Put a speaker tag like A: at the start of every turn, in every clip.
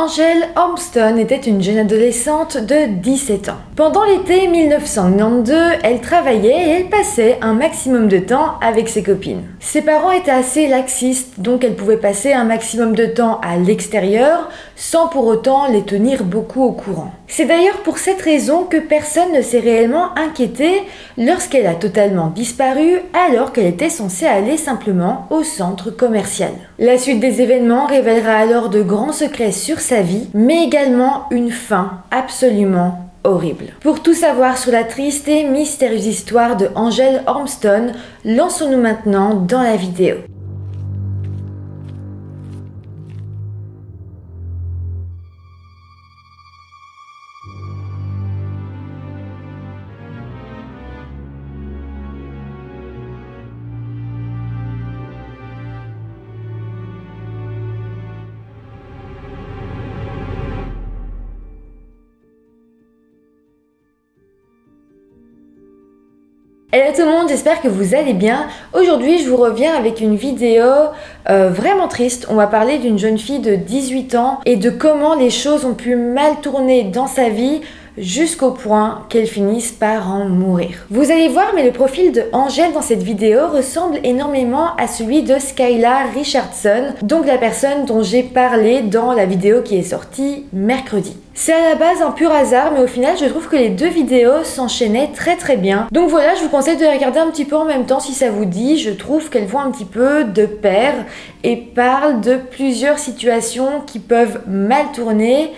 A: Angel Ormston était une jeune adolescente de 17 ans. Pendant l'été 1992, elle travaillait et elle passait un maximum de temps avec ses copines. Ses parents étaient assez laxistes, donc elle pouvait passer un maximum de temps à l'extérieur sans pour autant les tenir beaucoup au courant. C'est d'ailleurs pour cette raison que personne ne s'est réellement inquiété lorsqu'elle a totalement disparu alors qu'elle était censée aller simplement au centre commercial. La suite des événements révélera alors de grands secrets sur sa vie, mais également une fin absolument horrible. Pour tout savoir sur la triste et mystérieuse histoire de Angel Ormston, lançons-nous maintenant dans la vidéo. Hello tout le monde, j'espère que vous allez bien. Aujourd'hui, je vous reviens avec une vidéo vraiment triste. On va parler d'une jeune fille de 18 ans et de comment les choses ont pu mal tourner dans sa vie jusqu'au point qu'elle finisse par en mourir. Vous allez voir, mais le profil de Angel dans cette vidéo ressemble énormément à celui de Skylar Richardson, donc la personne dont j'ai parlé dans la vidéo qui est sortie mercredi. C'est à la base un pur hasard, mais au final je trouve que les deux vidéos s'enchaînaient très bien. Donc voilà, je vous conseille de les regarder un petit peu en même temps si ça vous dit. Je trouve qu'elles vont un petit peu de pair et parlent de plusieurs situations qui peuvent mal tourner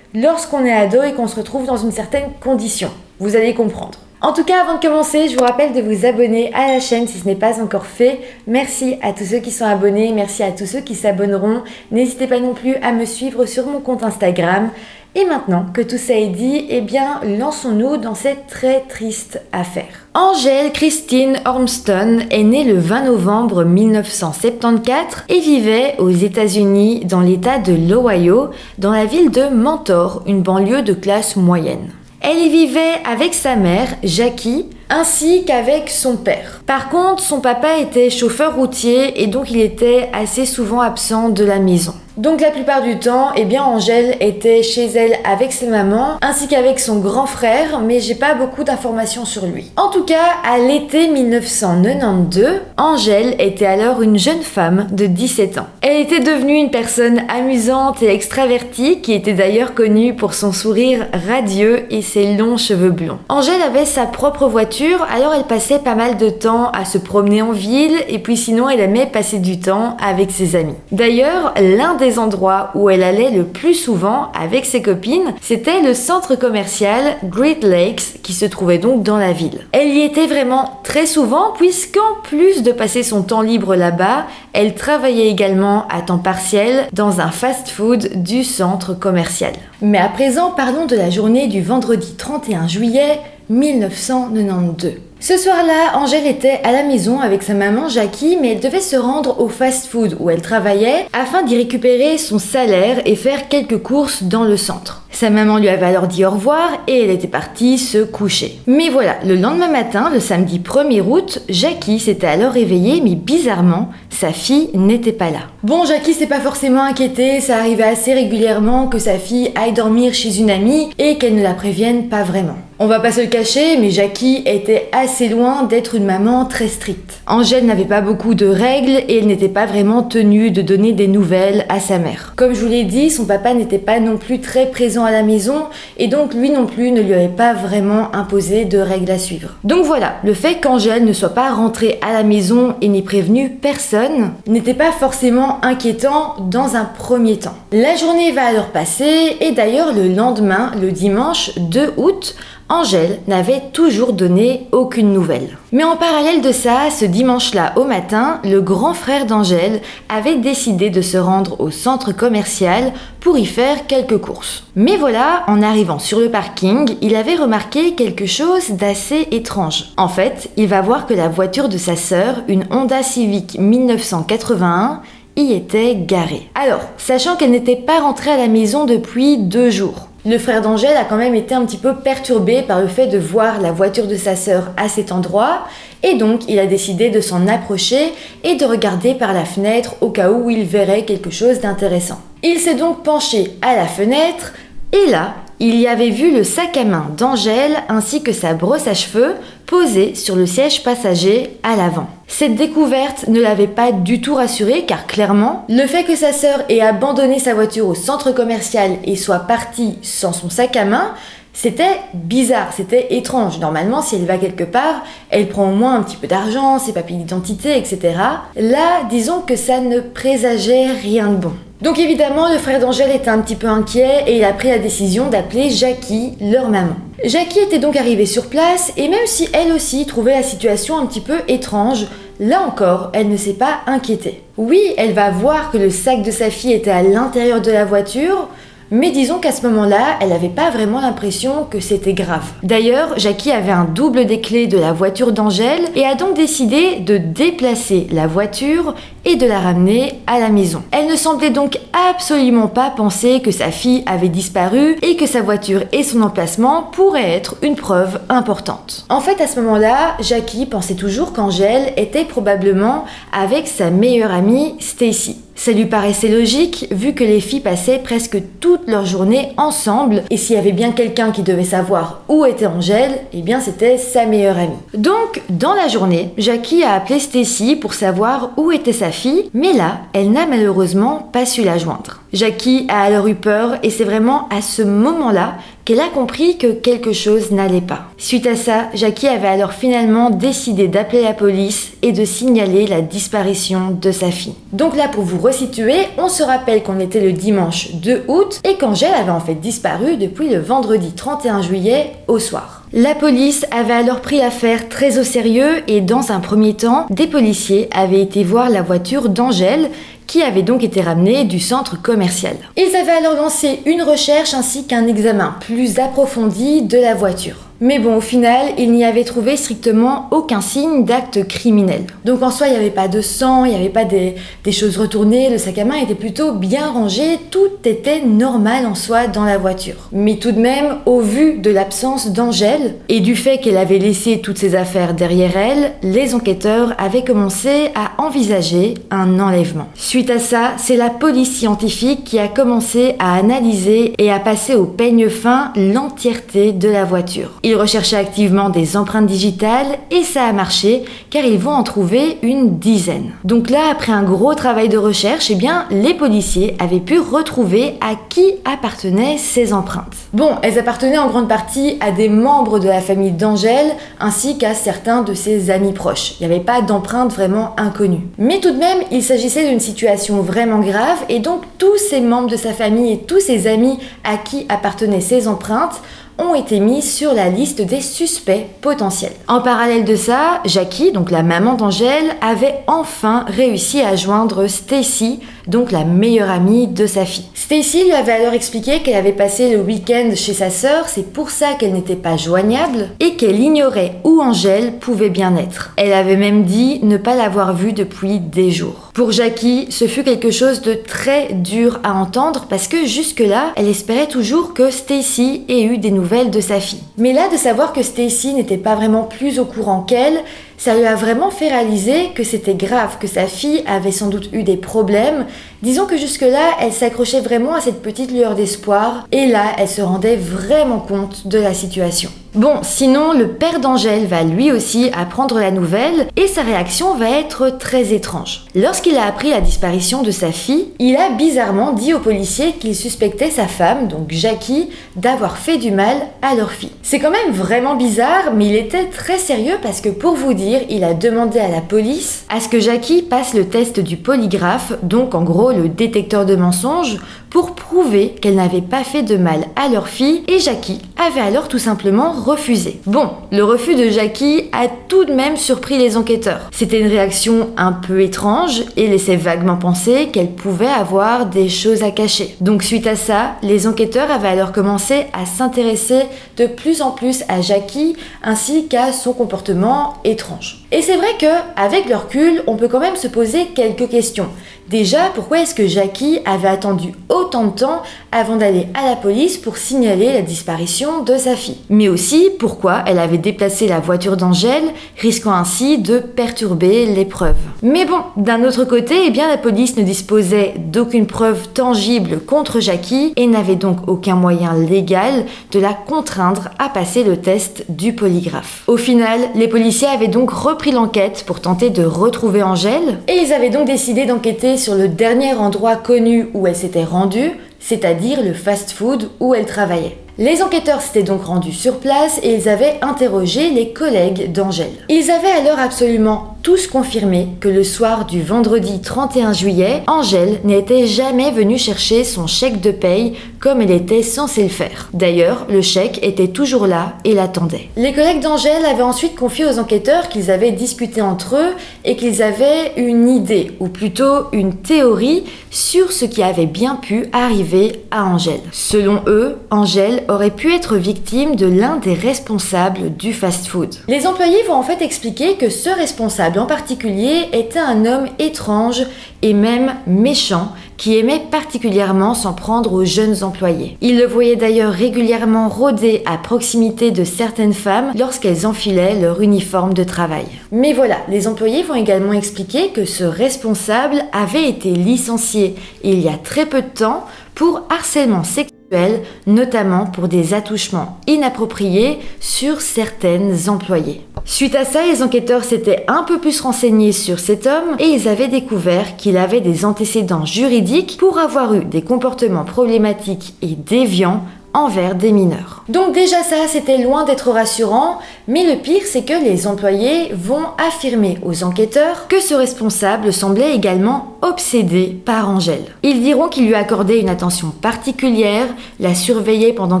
A: lorsqu'on est ado et qu'on se retrouve dans une certaine condition. Vous allez comprendre. En tout cas, avant de commencer, je vous rappelle de vous abonner à la chaîne si ce n'est pas encore fait. Merci à tous ceux qui sont abonnés, merci à tous ceux qui s'abonneront. N'hésitez pas non plus à me suivre sur mon compte Instagram. Et maintenant que tout ça est dit, eh bien, lançons-nous dans cette très triste affaire. Angel Christine Ormston est née le 20 novembre 1974 et vivait aux États-Unis dans l'État de l'Ohio, dans la ville de Mentor, une banlieue de classe moyenne. Elle y vivait avec sa mère, Jackie, ainsi qu'avec son père. Par contre, son papa était chauffeur routier et donc il était assez souvent absent de la maison. Donc la plupart du temps, eh bien Angel était chez elle avec sa maman ainsi qu'avec son grand frère, mais j'ai pas beaucoup d'informations sur lui. En tout cas, à l'été 1992, Angel était alors une jeune femme de 17 ans. Elle était devenue une personne amusante et extravertie qui était d'ailleurs connue pour son sourire radieux et ses longs cheveux blonds. Angel avait sa propre voiture, alors elle passait pas mal de temps à se promener en ville et puis sinon elle aimait passer du temps avec ses amis. D'ailleurs, l'un des endroits où elle allait le plus souvent avec ses copines, c'était le centre commercial Great Lakes qui se trouvait donc dans la ville. Elle y était vraiment très souvent puisqu'en plus de passer son temps libre là-bas, elle travaillait également à temps partiel dans un fast-food du centre commercial. Mais à présent, parlons de la journée du vendredi 31 juillet 1992. Ce soir-là, Angel était à la maison avec sa maman Jackie, mais elle devait se rendre au fast-food où elle travaillait afin d'y récupérer son salaire et faire quelques courses dans le centre. Sa maman lui avait alors dit au revoir et elle était partie se coucher. Mais voilà, le lendemain matin, le samedi 1er août, Jackie s'était alors réveillée, mais bizarrement, sa fille n'était pas là. Bon, Jackie s'est pas forcément inquiétée, ça arrivait assez régulièrement que sa fille aille dormir chez une amie et qu'elle ne la prévienne pas vraiment. On va pas se le cacher, mais Jackie était assez loin d'être une maman très stricte. Angel n'avait pas beaucoup de règles et elle n'était pas vraiment tenue de donner des nouvelles à sa mère. Comme je vous l'ai dit, son papa n'était pas non plus très présent à la maison et donc lui non plus ne lui avait pas vraiment imposé de règles à suivre. Donc voilà, le fait qu'Angel ne soit pas rentrée à la maison et n'ait prévenu personne n'était pas forcément inquiétant dans un premier temps. La journée va alors passer et d'ailleurs le lendemain, le dimanche 2 août, Angel n'avait toujours donné aucune nouvelle. Mais en parallèle de ça, ce dimanche-là au matin, le grand frère d'Angel avait décidé de se rendre au centre commercial pour y faire quelques courses. Mais voilà, en arrivant sur le parking, il avait remarqué quelque chose d'assez étrange. En fait, il va voir que la voiture de sa sœur, une Honda Civic 1981, y était garée. Alors, sachant qu'elle n'était pas rentrée à la maison depuis 2 jours, le frère d'Angel a quand même été un petit peu perturbé par le fait de voir la voiture de sa sœur à cet endroit et donc il a décidé de s'en approcher et de regarder par la fenêtre au cas où il verrait quelque chose d'intéressant. Il s'est donc penché à la fenêtre et là, il y avait vu le sac à main d'Angèle ainsi que sa brosse à cheveux posée sur le siège passager à l'avant. Cette découverte ne l'avait pas du tout rassuré car clairement, le fait que sa sœur ait abandonné sa voiture au centre commercial et soit partie sans son sac à main, c'était bizarre, c'était étrange. Normalement, si elle va quelque part, elle prend au moins un petit peu d'argent, ses papiers d'identité, etc. Là, disons que ça ne présageait rien de bon. Donc évidemment, le frère d'Angèle était un petit peu inquiet et il a pris la décision d'appeler Jackie, leur maman. Jackie était donc arrivée sur place et même si elle aussi trouvait la situation un petit peu étrange, là encore, elle ne s'est pas inquiétée. Oui, elle va voir que le sac de sa fille était à l'intérieur de la voiture, mais disons qu'à ce moment-là, elle n'avait pas vraiment l'impression que c'était grave. D'ailleurs, Jackie avait un double des clés de la voiture d'Angèle et a donc décidé de déplacer la voiture et de la ramener à la maison. Elle ne semblait donc absolument pas penser que sa fille avait disparu et que sa voiture et son emplacement pourraient être une preuve importante. En fait, à ce moment-là, Jackie pensait toujours qu'Angèle était probablement avec sa meilleure amie Stacy. Ça lui paraissait logique vu que les filles passaient presque toute leur journée ensemble et s'il y avait bien quelqu'un qui devait savoir où était Angèle, eh bien c'était sa meilleure amie. Donc dans la journée, Jackie a appelé Stacy pour savoir où était sa fille, mais là, elle n'a malheureusement pas su la joindre. Jackie a alors eu peur et c'est vraiment à ce moment-là qu'elle a compris que quelque chose n'allait pas. Suite à ça, Jackie avait alors finalement décidé d'appeler la police et de signaler la disparition de sa fille. Donc là, pour vous resituer, on se rappelle qu'on était le dimanche 2 août et qu'Angèle avait en fait disparu depuis le vendredi 31 juillet au soir. La police avait alors pris l'affaire très au sérieux et dans un premier temps, des policiers avaient été voir la voiture d'Angèle qui avait donc été ramenée du centre commercial. Ils avaient alors lancé une recherche ainsi qu'un examen plus approfondi de la voiture. Mais bon, au final, ils n'y avaient trouvé strictement aucun signe d'acte criminel. Donc en soi, il n'y avait pas de sang, il n'y avait pas des choses retournées, le sac à main était plutôt bien rangé, tout était normal en soi dans la voiture. Mais tout de même, au vu de l'absence d'Angèle et du fait qu'elle avait laissé toutes ses affaires derrière elle, les enquêteurs avaient commencé à envisager un enlèvement. Suite à ça, c'est la police scientifique qui a commencé à analyser et à passer au peigne fin l'entièreté de la voiture. Ils recherchaient activement des empreintes digitales et ça a marché car ils vont en trouver une dizaine. Donc là, après un gros travail de recherche, eh bien, les policiers avaient pu retrouver à qui appartenaient ces empreintes. Bon, elles appartenaient en grande partie à des membres de la famille d'Angèle ainsi qu'à certains de ses amis proches. Il n'y avait pas d'empreintes vraiment inconnues. Mais tout de même, il s'agissait d'une situation vraiment grave et donc tous ces membres de sa famille et tous ses amis à qui appartenaient ces empreintes ont été mis sur la liste des suspects potentiels. En parallèle de ça, Jackie, donc la maman d'Angèle, avait enfin réussi à joindre Stacy, donc la meilleure amie de sa fille. Stacy lui avait alors expliqué qu'elle avait passé le week-end chez sa sœur, c'est pour ça qu'elle n'était pas joignable et qu'elle ignorait où Angèle pouvait bien être. Elle avait même dit ne pas l'avoir vue depuis des jours. Pour Jackie, ce fut quelque chose de très dur à entendre parce que jusque-là, elle espérait toujours que Stacy ait eu des nouvelles de sa fille. Mais là, de savoir que Stacy n'était pas vraiment plus au courant qu'elle, ça lui a vraiment fait réaliser que c'était grave, que sa fille avait sans doute eu des problèmes. Disons que jusque-là, elle s'accrochait vraiment à cette petite lueur d'espoir et là, elle se rendait vraiment compte de la situation. Bon, sinon, le père d'Angèle va lui aussi apprendre la nouvelle et sa réaction va être très étrange. Lorsqu'il a appris la disparition de sa fille, il a bizarrement dit aux policiers qu'il suspectait sa femme, donc Jackie, d'avoir fait du mal à leur fille. C'est quand même vraiment bizarre, mais il était très sérieux parce que pour vous dire, il a demandé à la police à ce que Jackie passe le test du polygraphe, donc en gros le détecteur de mensonges, pour prouver qu'elle n'avait pas fait de mal à leur fille et Jackie avait alors tout simplement refusé. Bon, le refus de Jackie a tout de même surpris les enquêteurs. C'était une réaction un peu étrange et laissait vaguement penser qu'elle pouvait avoir des choses à cacher. Donc suite à ça, les enquêteurs avaient alors commencé à s'intéresser de plus en plus à Jackie ainsi qu'à son comportement étrange. Et c'est vrai que avec le recul, on peut quand même se poser quelques questions. Déjà, pourquoi est-ce que Jackie avait attendu autant de temps avant d'aller à la police pour signaler la disparition de sa fille. Mais aussi pourquoi elle avait déplacé la voiture d'Angèle, risquant ainsi de perturber les preuves. Mais bon, d'un autre côté, eh bien, la police ne disposait d'aucune preuve tangible contre Jackie et n'avait donc aucun moyen légal de la contraindre à passer le test du polygraphe. Au final, les policiers avaient donc repris l'enquête pour tenter de retrouver Angèle et ils avaient donc décidé d'enquêter sur le dernier endroit connu où elle s'était rendue, c'est-à-dire le fast-food où elle travaillait. Les enquêteurs s'étaient donc rendus sur place et ils avaient interrogé les collègues d'Angèle. Ils avaient alors absolument tous confirmé que le soir du vendredi 31 juillet, Angèle n'était jamais venue chercher son chèque de paye comme elle était censée le faire. D'ailleurs, le chèque était toujours là et l'attendait. Les collègues d'Angèle avaient ensuite confié aux enquêteurs qu'ils avaient discuté entre eux et qu'ils avaient une idée, ou plutôt une théorie, sur ce qui avait bien pu arriver à Angèle. Selon eux, Angèle aurait pu être victime de l'un des responsables du fast-food. Les employés vont en fait expliquer que ce responsable en particulier était un homme étrange et même méchant qui aimait particulièrement s'en prendre aux jeunes employés. Il le voyait d'ailleurs régulièrement rôder à proximité de certaines femmes lorsqu'elles enfilaient leur uniforme de travail. Mais voilà, les employés vont également expliquer que ce responsable avait été licencié il y a très peu de temps pour harcèlement sexuel, notamment pour des attouchements inappropriés sur certaines employées. Suite à ça, les enquêteurs s'étaient un peu plus renseignés sur cet homme et ils avaient découvert qu'il avait des antécédents juridiques pour avoir eu des comportements problématiques et déviants envers des mineurs. Donc déjà ça, c'était loin d'être rassurant, mais le pire c'est que les employés vont affirmer aux enquêteurs que ce responsable semblait également obsédé par Angèle. Ils diront qu'il lui accordait une attention particulière, la surveillait pendant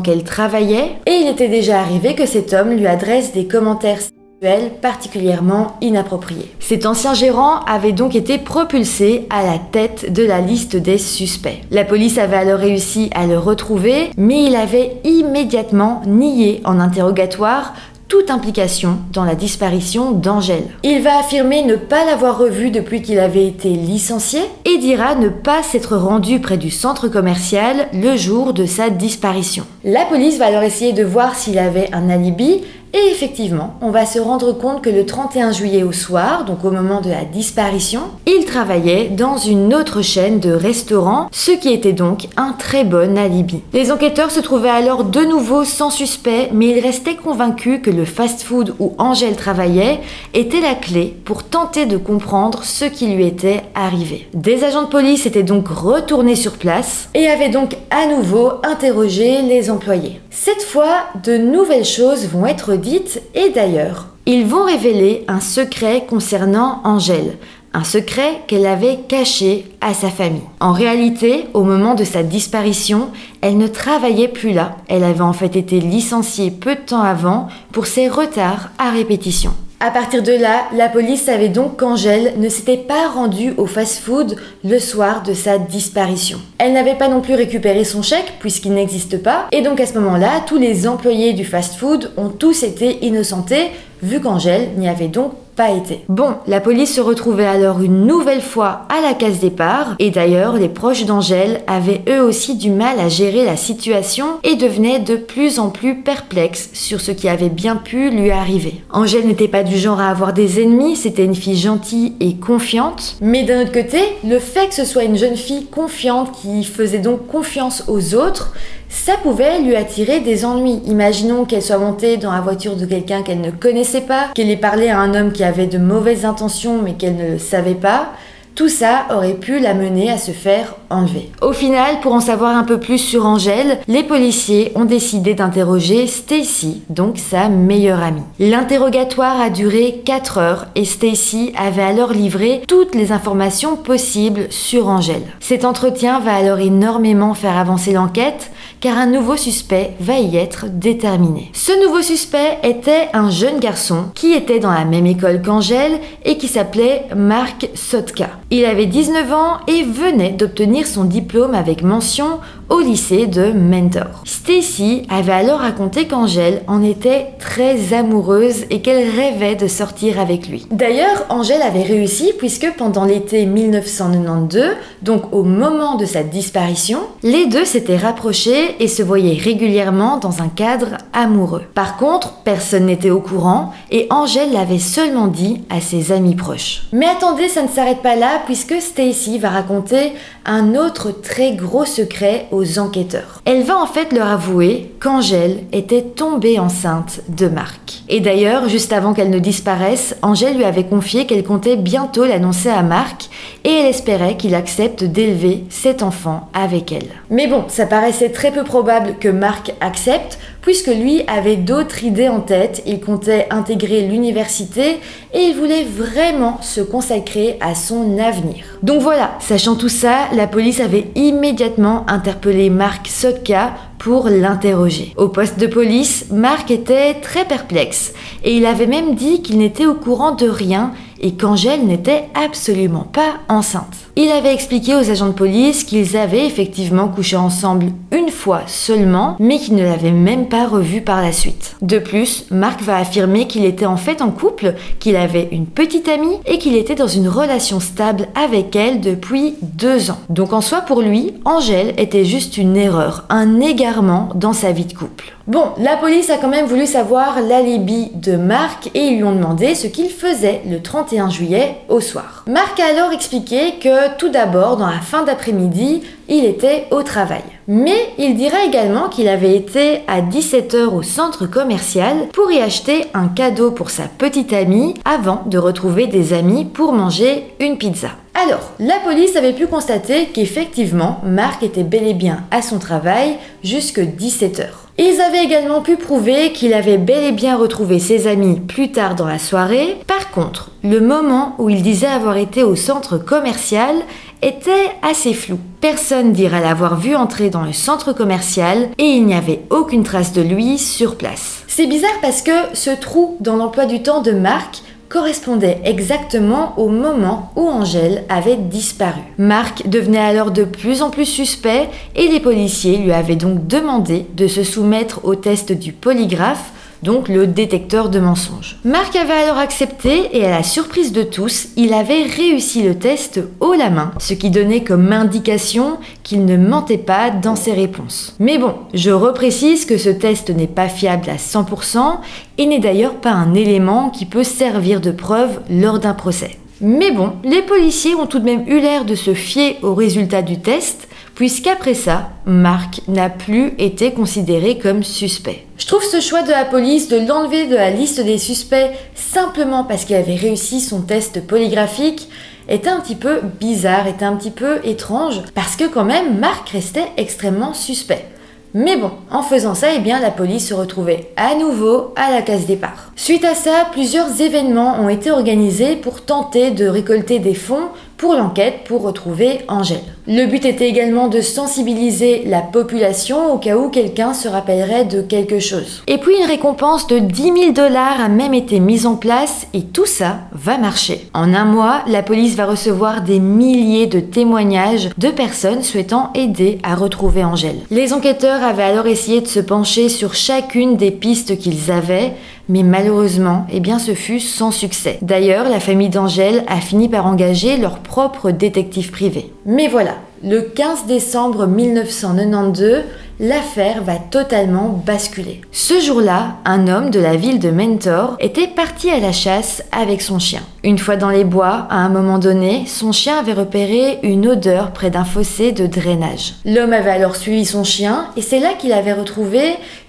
A: qu'elle travaillait, et il était déjà arrivé que cet homme lui adresse des commentaires particulièrement inapproprié. Cet ancien gérant avait donc été propulsé à la tête de la liste des suspects. La police avait alors réussi à le retrouver, mais il avait immédiatement nié en interrogatoire toute implication dans la disparition d'Angèle. Il va affirmer ne pas l'avoir revue depuis qu'il avait été licencié et dira ne pas s'être rendu près du centre commercial le jour de sa disparition. La police va alors essayer de voir s'il avait un alibi. Et effectivement, on va se rendre compte que le 31 juillet au soir, donc au moment de la disparition, il travaillait dans une autre chaîne de restaurants, ce qui était donc un très bon alibi. Les enquêteurs se trouvaient alors de nouveau sans suspect, mais ils restaient convaincus que le fast-food où Angèle travaillait était la clé pour tenter de comprendre ce qui lui était arrivé. Des agents de police étaient donc retournés sur place et avaient donc à nouveau interrogé les employés. Cette fois, de nouvelles choses vont être dites et d'ailleurs, ils vont révéler un secret concernant Angèle. Un secret qu'elle avait caché à sa famille. En réalité, au moment de sa disparition, elle ne travaillait plus là. Elle avait en fait été licenciée peu de temps avant pour ses retards à répétition. À partir de là, la police savait donc qu'Angèle ne s'était pas rendue au fast-food le soir de sa disparition. Elle n'avait pas non plus récupéré son chèque puisqu'il n'existe pas et donc à ce moment-là, tous les employés du fast-food ont tous été innocentés vu qu'Angèle n'y avait donc pas été. Bon, la police se retrouvait alors une nouvelle fois à la case départ et d'ailleurs les proches d'Angèle avaient eux aussi du mal à gérer la situation et devenaient de plus en plus perplexes sur ce qui avait bien pu lui arriver. Angèle n'était pas du genre à avoir des ennemis, c'était une fille gentille et confiante, mais d'un autre côté, le fait que ce soit une jeune fille confiante qui faisait donc confiance aux autres, ça pouvait lui attirer des ennuis. Imaginons qu'elle soit montée dans la voiture de quelqu'un qu'elle ne connaissait pas, qu'elle ait parlé à un homme qui avait de mauvaises intentions mais qu'elle ne le savait pas. Tout ça aurait pu la mener à se faire enlever. Au final, pour en savoir un peu plus sur Angèle, les policiers ont décidé d'interroger Stacy, donc sa meilleure amie. L'interrogatoire a duré 4 heures et Stacy avait alors livré toutes les informations possibles sur Angèle. Cet entretien va alors énormément faire avancer l'enquête car un nouveau suspect va y être déterminé. Ce nouveau suspect était un jeune garçon qui était dans la même école qu'Angèle et qui s'appelait Mark Sotka. Il avait 19 ans et venait d'obtenir son diplôme avec mention au lycée de Mentor. Stacy avait alors raconté qu'Angèle en était très amoureuse et qu'elle rêvait de sortir avec lui. D'ailleurs, Angèle avait réussi puisque pendant l'été 1992, donc au moment de sa disparition, les deux s'étaient rapprochés et se voyaient régulièrement dans un cadre amoureux. Par contre, personne n'était au courant et Angèle l'avait seulement dit à ses amis proches. Mais attendez, ça ne s'arrête pas là puisque Stacy va raconter un autre très gros secret aux enquêteurs. Elle va en fait leur avouer qu'Angèle était tombée enceinte de Marc. Et d'ailleurs, juste avant qu'elle ne disparaisse, Angèle lui avait confié qu'elle comptait bientôt l'annoncer à Marc et elle espérait qu'il accepte d'élever cet enfant avec elle. Mais bon, ça paraissait très peu probable que Marc accepte puisque lui avait d'autres idées en tête. Il comptait intégrer l'université et il voulait vraiment se consacrer à son avenir. Donc voilà, sachant tout ça, la police avait immédiatement interpellé Marc Sotka pour l'interroger. Au poste de police, Marc était très perplexe et il avait même dit qu'il n'était au courant de rien et qu'Angèle n'était absolument pas enceinte. Il avait expliqué aux agents de police qu'ils avaient effectivement couché ensemble une fois seulement, mais qu'ils ne l'avaient même pas revu par la suite. De plus, Marc va affirmer qu'il était en fait en couple, qu'il avait une petite amie et qu'il était dans une relation stable avec elle depuis 2 ans. Donc en soi pour lui, Angèle était juste une erreur, un égarement dans sa vie de couple. Bon, la police a quand même voulu savoir l'alibi de Marc et ils lui ont demandé ce qu'il faisait le 31 juillet au soir. Marc a alors expliqué que tout d'abord, dans la fin d'après-midi, il était au travail. Mais il dira également qu'il avait été à 17h au centre commercial pour y acheter un cadeau pour sa petite amie avant de retrouver des amis pour manger une pizza. Alors, la police avait pu constater qu'effectivement, Marc était bel et bien à son travail jusque 17h. Ils avaient également pu prouver qu'il avait bel et bien retrouvé ses amis plus tard dans la soirée. Par contre, le moment où il disait avoir été au centre commercial était assez flou. Personne dira l'avoir vu entrer dans le centre commercial et il n'y avait aucune trace de lui sur place. C'est bizarre parce que ce trou dans l'emploi du temps de Marc correspondait exactement au moment où Angèle avait disparu. Marc devenait alors de plus en plus suspect et les policiers lui avaient donc demandé de se soumettre au test du polygraphe, donc le détecteur de mensonges. Marc avait alors accepté et à la surprise de tous, il avait réussi le test haut la main, ce qui donnait comme indication qu'il ne mentait pas dans ses réponses. Mais bon, je reprécise que ce test n'est pas fiable à 100% et n'est d'ailleurs pas un élément qui peut servir de preuve lors d'un procès. Mais bon, les policiers ont tout de même eu l'air de se fier aux résultats du test, puisqu'après ça, Marc n'a plus été considéré comme suspect. Je trouve ce choix de la police de l'enlever de la liste des suspects simplement parce qu'il avait réussi son test polygraphique était un petit peu bizarre, était un petit peu étrange, parce que quand même, Marc restait extrêmement suspect. Mais bon, en faisant ça, eh bien, la police se retrouvait à nouveau à la case départ. Suite à ça, plusieurs événements ont été organisés pour tenter de récolter des fonds pour l'enquête pour retrouver Angèle. Le but était également de sensibiliser la population au cas où quelqu'un se rappellerait de quelque chose. Et puis une récompense de 10 000 $ a même été mise en place et tout ça va marcher. En un mois, la police va recevoir des milliers de témoignages de personnes souhaitant aider à retrouver Angèle. Les enquêteurs avaient alors essayé de se pencher sur chacune des pistes qu'ils avaient, mais malheureusement, eh bien, ce fut sans succès. D'ailleurs, la famille d'Angèle a fini par engager leur propre détective privé. Mais voilà, le 15 décembre 1992, l'affaire va totalement basculer. Ce jour-là, un homme de la ville de Mentor était parti à la chasse avec son chien. Une fois dans les bois, à un moment donné, son chien avait repéré une odeur près d'un fossé de drainage. L'homme avait alors suivi son chien et c'est là qu'il avait retrouvé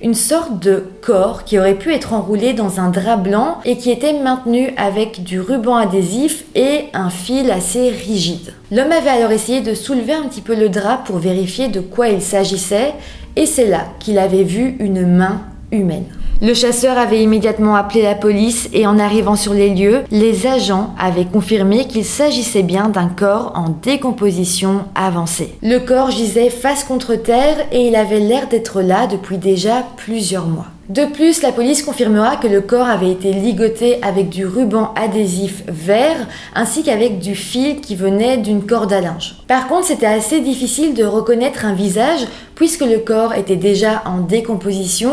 A: une sorte de corps qui aurait pu être enroulé dans un drap blanc et qui était maintenu avec du ruban adhésif et un fil assez rigide. L'homme avait alors essayé de soulever un petit peu le drap pour vérifier de quoi il s'agissait et c'est là qu'il avait vu une main humaine. Le chasseur avait immédiatement appelé la police et en arrivant sur les lieux, les agents avaient confirmé qu'il s'agissait bien d'un corps en décomposition avancée. Le corps gisait face contre terre et il avait l'air d'être là depuis déjà plusieurs mois. De plus, la police confirmera que le corps avait été ligoté avec du ruban adhésif vert ainsi qu'avec du fil qui venait d'une corde à linge. Par contre, c'était assez difficile de reconnaître un visage puisque le corps était déjà en décomposition.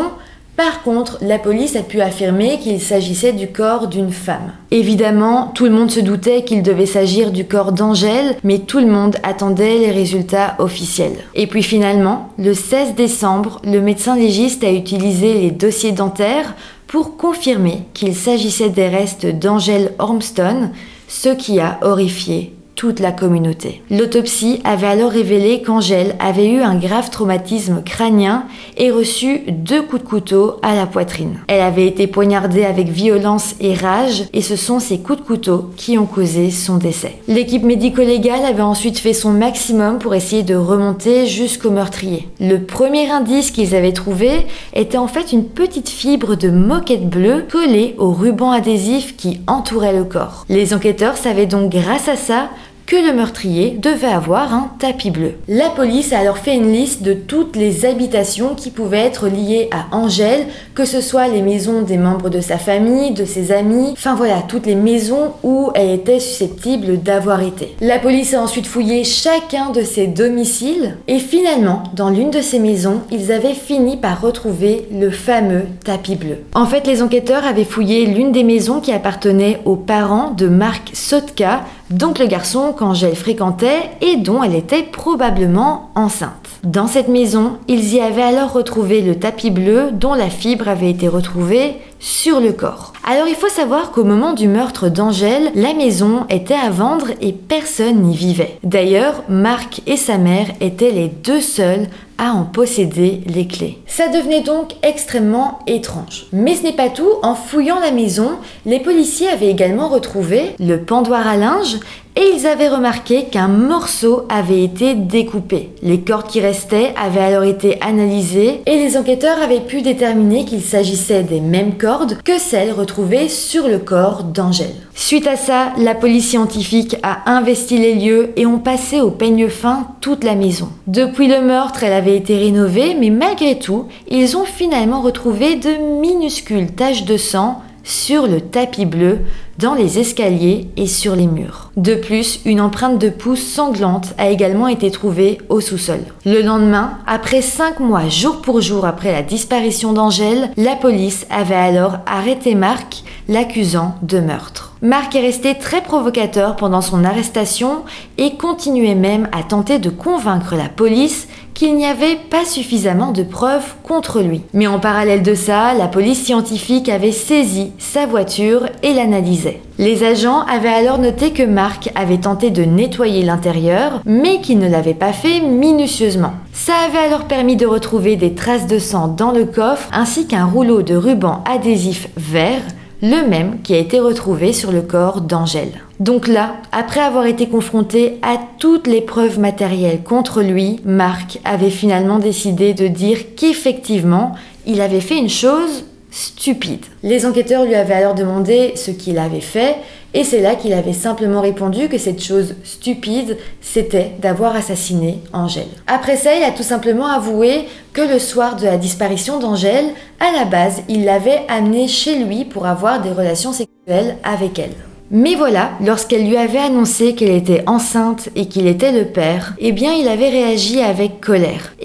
A: Par contre, la police a pu affirmer qu'il s'agissait du corps d'une femme. Évidemment, tout le monde se doutait qu'il devait s'agir du corps d'Angèle, mais tout le monde attendait les résultats officiels. Et puis finalement, le 16 décembre, le médecin légiste a utilisé les dossiers dentaires pour confirmer qu'il s'agissait des restes d'Angèle Ormston, ce qui a horrifié toute la communauté. L'autopsie avait alors révélé qu'Angèle avait eu un grave traumatisme crânien et reçu 2 coups de couteau à la poitrine. Elle avait été poignardée avec violence et rage et ce sont ces coups de couteau qui ont causé son décès. L'équipe médico-légale avait ensuite fait son maximum pour essayer de remonter jusqu'au meurtrier. Le premier indice qu'ils avaient trouvé était en fait une petite fibre de moquette bleue collée au ruban adhésif qui entourait le corps. Les enquêteurs savaient donc grâce à ça que le meurtrier devait avoir un tapis bleu. La police a alors fait une liste de toutes les habitations qui pouvaient être liées à Angèle, que ce soit les maisons des membres de sa famille, de ses amis, enfin voilà, toutes les maisons où elle était susceptible d'avoir été. La police a ensuite fouillé chacun de ses domiciles et finalement, dans l'une de ces maisons, ils avaient fini par retrouver le fameux tapis bleu. En fait, les enquêteurs avaient fouillé l'une des maisons qui appartenait aux parents de Mark Sotka, donc le garçon qu'Angèle fréquentait et dont elle était probablement enceinte. Dans cette maison, ils y avaient alors retrouvé le tapis bleu dont la fibre avait été retrouvée sur le corps. Alors il faut savoir qu'au moment du meurtre d'Angèle, la maison était à vendre et personne n'y vivait. D'ailleurs, Mark et sa mère étaient les 2 seuls à en posséder les clés. Ça devenait donc extrêmement étrange. Mais ce n'est pas tout, en fouillant la maison, les policiers avaient également retrouvé le pendoir à linge et ils avaient remarqué qu'un morceau avait été découpé. Les cordes qui restaient avaient alors été analysées et les enquêteurs avaient pu déterminer qu'il s'agissait des mêmes cordes que celles retrouvées sur le corps d'Angèle. Suite à ça, la police scientifique a investi les lieux et ont passé au peigne fin toute la maison. Depuis le meurtre, elle avait été rénovée, mais malgré tout, ils ont finalement retrouvé de minuscules taches de sang sur le tapis bleu, dans les escaliers et sur les murs. De plus, une empreinte de pouce sanglante a également été trouvée au sous-sol. Le lendemain, après 5 mois jour pour jour après la disparition d'Angèle, la police avait alors arrêté Mark, l'accusant de meurtre. Mark est resté très provocateur pendant son arrestation et continuait même à tenter de convaincre la police qu'il n'y avait pas suffisamment de preuves contre lui. Mais en parallèle de ça, la police scientifique avait saisi sa voiture et l'analysait. Les agents avaient alors noté que Mark avait tenté de nettoyer l'intérieur, mais qu'il ne l'avait pas fait minutieusement. Ça avait alors permis de retrouver des traces de sang dans le coffre, ainsi qu'un rouleau de ruban adhésif vert, le même qui a été retrouvé sur le corps d'Angèle. Donc là, après avoir été confronté à toutes les preuves matérielles contre lui, Mark avait finalement décidé de dire qu'effectivement, il avait fait une chose stupide. Les enquêteurs lui avaient alors demandé ce qu'il avait fait et c'est là qu'il avait simplement répondu que cette chose stupide, c'était d'avoir assassiné Angèle. Après ça, il a tout simplement avoué que le soir de la disparition d'Angèle, à la base, il l'avait amenée chez lui pour avoir des relations sexuelles avec elle. Mais voilà, lorsqu'elle lui avait annoncé qu'elle était enceinte et qu'il était le père, eh bien il avait réagi avec colère.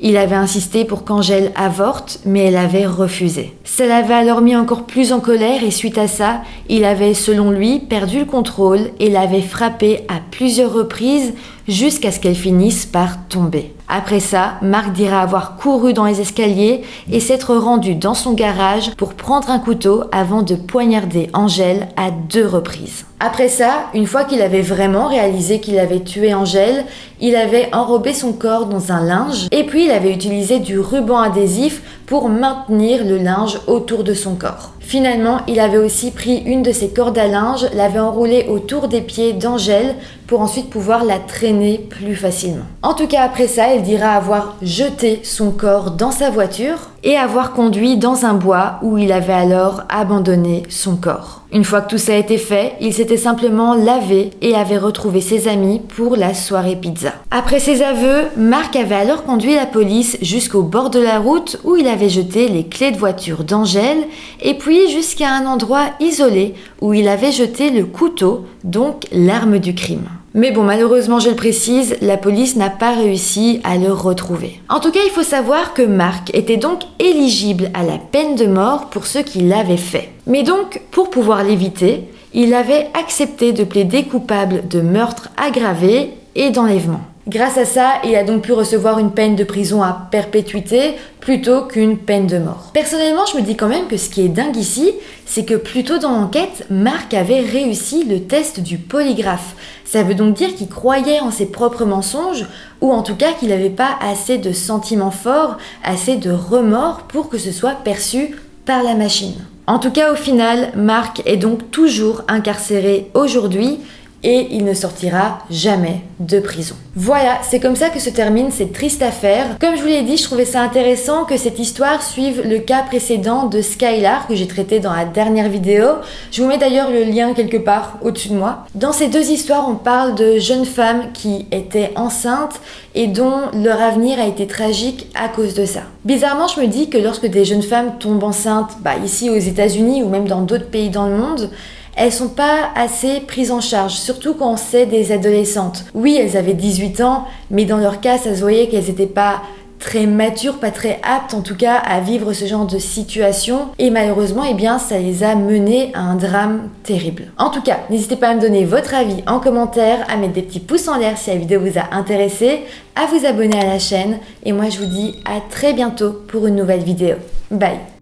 A: Il avait insisté pour qu'Angèle avorte, mais elle avait refusé. Ça l'avait alors mis encore plus en colère et suite à ça, il avait, selon lui, perdu le contrôle et l'avait frappée à plusieurs reprises jusqu'à ce qu'elle finisse par tomber. Après ça, Mark dira avoir couru dans les escaliers et s'être rendu dans son garage pour prendre un couteau avant de poignarder Angèle à 2 reprises. Après ça, une fois qu'il avait vraiment réalisé qu'il avait tué Angèle, il avait enrobé son corps dans un linge et puis il avait utilisé du ruban adhésif pour maintenir le linge autour de son corps. Finalement, il avait aussi pris une de ses cordes à linge, l'avait enroulée autour des pieds d'Angèle pour ensuite pouvoir la traîner plus facilement. En tout cas, après ça, il dira avoir jeté son corps dans sa voiture et avoir conduit dans un bois où il avait alors abandonné son corps. Une fois que tout ça a été fait, il s'était simplement lavé et avait retrouvé ses amis pour la soirée pizza. Après ses aveux, Marc avait alors conduit la police jusqu'au bord de la route où il avait jeté les clés de voiture d'Angèle et puis jusqu'à un endroit isolé où il avait jeté le couteau, donc l'arme du crime. Mais bon, malheureusement, je le précise, la police n'a pas réussi à le retrouver. En tout cas, il faut savoir que Marc était donc éligible à la peine de mort pour ce qu'il avait fait. Mais donc, pour pouvoir l'éviter, il avait accepté de plaider coupable de meurtre aggravé et d'enlèvement. Grâce à ça, il a donc pu recevoir une peine de prison à perpétuité plutôt qu'une peine de mort. Personnellement, je me dis quand même que ce qui est dingue ici, c'est que plus tôt dans l'enquête, Marc avait réussi le test du polygraphe. Ça veut donc dire qu'il croyait en ses propres mensonges, ou en tout cas qu'il n'avait pas assez de sentiments forts, assez de remords pour que ce soit perçu par la machine. En tout cas, au final, Marc est donc toujours incarcéré aujourd'hui, et il ne sortira jamais de prison. Voilà, c'est comme ça que se termine cette triste affaire. Comme je vous l'ai dit, je trouvais ça intéressant que cette histoire suive le cas précédent de Skylar que j'ai traité dans la dernière vidéo. Je vous mets d'ailleurs le lien quelque part au-dessus de moi. Dans ces deux histoires, on parle de jeunes femmes qui étaient enceintes et dont leur avenir a été tragique à cause de ça. Bizarrement, je me dis que lorsque des jeunes femmes tombent enceintes, ici aux États-Unis ou même dans d'autres pays dans le monde, elles sont pas assez prises en charge, surtout quand c'est des adolescentes. Oui, elles avaient 18 ans, mais dans leur cas, ça se voyait qu'elles n'étaient pas très matures, pas très aptes en tout cas à vivre ce genre de situation. Et malheureusement, ça les a menées à un drame terrible. En tout cas, n'hésitez pas à me donner votre avis en commentaire, à mettre des petits pouces en l'air si la vidéo vous a intéressé, à vous abonner à la chaîne. Et moi, je vous dis à très bientôt pour une nouvelle vidéo. Bye!